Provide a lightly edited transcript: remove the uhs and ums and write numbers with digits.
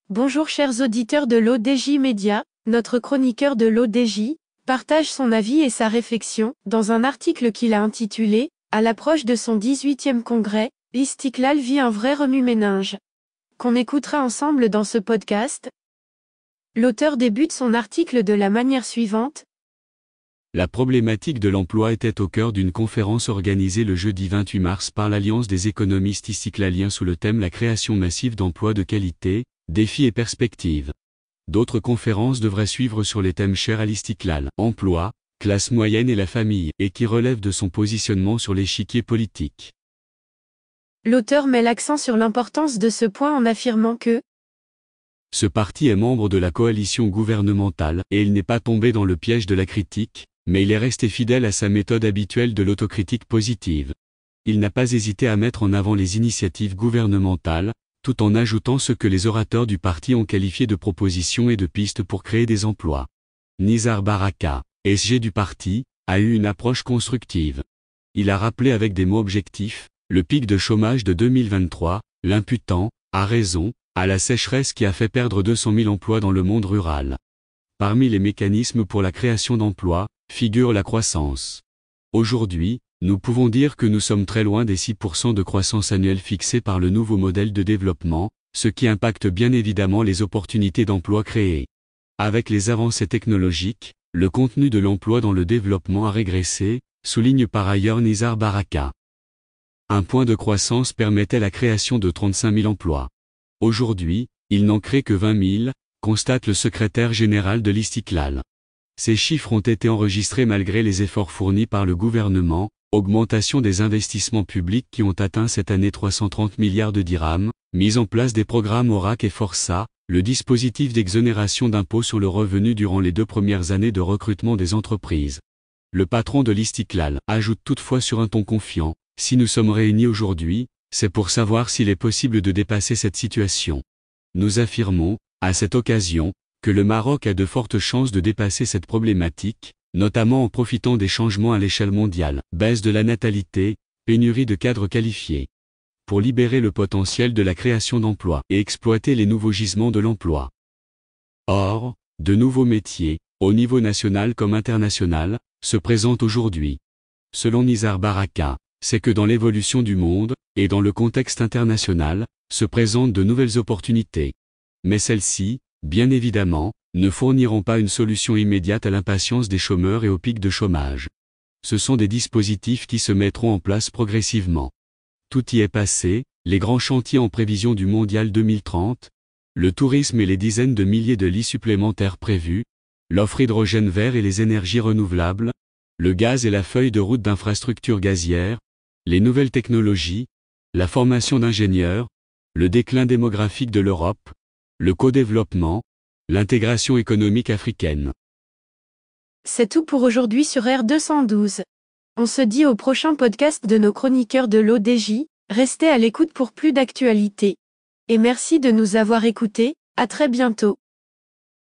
Bonjour chers auditeurs de l'ODJ Média, notre chroniqueur de l'ODJ partage son avis et sa réflexion dans un article qu'il a intitulé « À l'approche de son 18e congrès, l'Istiklal vit un vrai remue-ménage » qu'on écoutera ensemble dans ce podcast. L'auteur débute son article de la manière suivante. La problématique de l'emploi était au cœur d'une conférence organisée le jeudi 28 mars par l'Alliance des économistes istiklaliens sous le thème La création massive d'emplois de qualité, défis et perspectives. D'autres conférences devraient suivre sur les thèmes chers à l'Istiklal, emploi, classe moyenne et la famille, et qui relèvent de son positionnement sur l'échiquier politique. L'auteur met l'accent sur l'importance de ce point en affirmant que ce parti est membre de la coalition gouvernementale, et il n'est pas tombé dans le piège de la critique, mais il est resté fidèle à sa méthode habituelle de l'autocritique positive. Il n'a pas hésité à mettre en avant les initiatives gouvernementales, tout en ajoutant ce que les orateurs du parti ont qualifié de propositions et de pistes pour créer des emplois. Nizar Baraka, SG du parti, a eu une approche constructive. Il a rappelé avec des mots objectifs, le pic de chômage de 2023, l'imputant, à raison, à la sécheresse qui a fait perdre 200 000 emplois dans le monde rural. Parmi les mécanismes pour la création d'emplois, figure la croissance. Aujourd'hui, nous pouvons dire que nous sommes très loin des 6% de croissance annuelle fixés par le nouveau modèle de développement, ce qui impacte bien évidemment les opportunités d'emploi créées. Avec les avancées technologiques, le contenu de l'emploi dans le développement a régressé, souligne par ailleurs Nizar Baraka. Un point de croissance permettait la création de 35 000 emplois. Aujourd'hui, il n'en crée que 20 000, constate le secrétaire général de l'Istiklal. Ces chiffres ont été enregistrés malgré les efforts fournis par le gouvernement, augmentation des investissements publics qui ont atteint cette année 330 milliards de dirhams, mise en place des programmes ORAC et Força, le dispositif d'exonération d'impôts sur le revenu durant les 2 premières années de recrutement des entreprises. Le patron de l'Istiklal ajoute toutefois sur un ton confiant, « Si nous sommes réunis aujourd'hui, c'est pour savoir s'il est possible de dépasser cette situation. Nous affirmons, à cette occasion, que le Maroc a de fortes chances de dépasser cette problématique, notamment en profitant des changements à l'échelle mondiale, baisse de la natalité, pénurie de cadres qualifiés. Pour libérer le potentiel de la création d'emplois et exploiter les nouveaux gisements de l'emploi. Or, de nouveaux métiers, au niveau national comme international, se présentent aujourd'hui. Selon Nizar Baraka, c'est que dans l'évolution du monde, et dans le contexte international, se présentent de nouvelles opportunités. Mais celles-ci, bien évidemment, ne fourniront pas une solution immédiate à l'impatience des chômeurs et au pic de chômage. Ce sont des dispositifs qui se mettront en place progressivement. Tout y est passé, les grands chantiers en prévision du Mondial 2030, le tourisme et les dizaines de milliers de lits supplémentaires prévus, l'offre hydrogène vert et les énergies renouvelables, le gaz et la feuille de route d'infrastructures gazières, les nouvelles technologies, la formation d'ingénieurs, le déclin démographique de l'Europe, le co-développement, l'intégration économique africaine. C'est tout pour aujourd'hui sur R212. On se dit au prochain podcast de nos chroniqueurs de l'ODJ, restez à l'écoute pour plus d'actualités. Et merci de nous avoir écoutés, à très bientôt.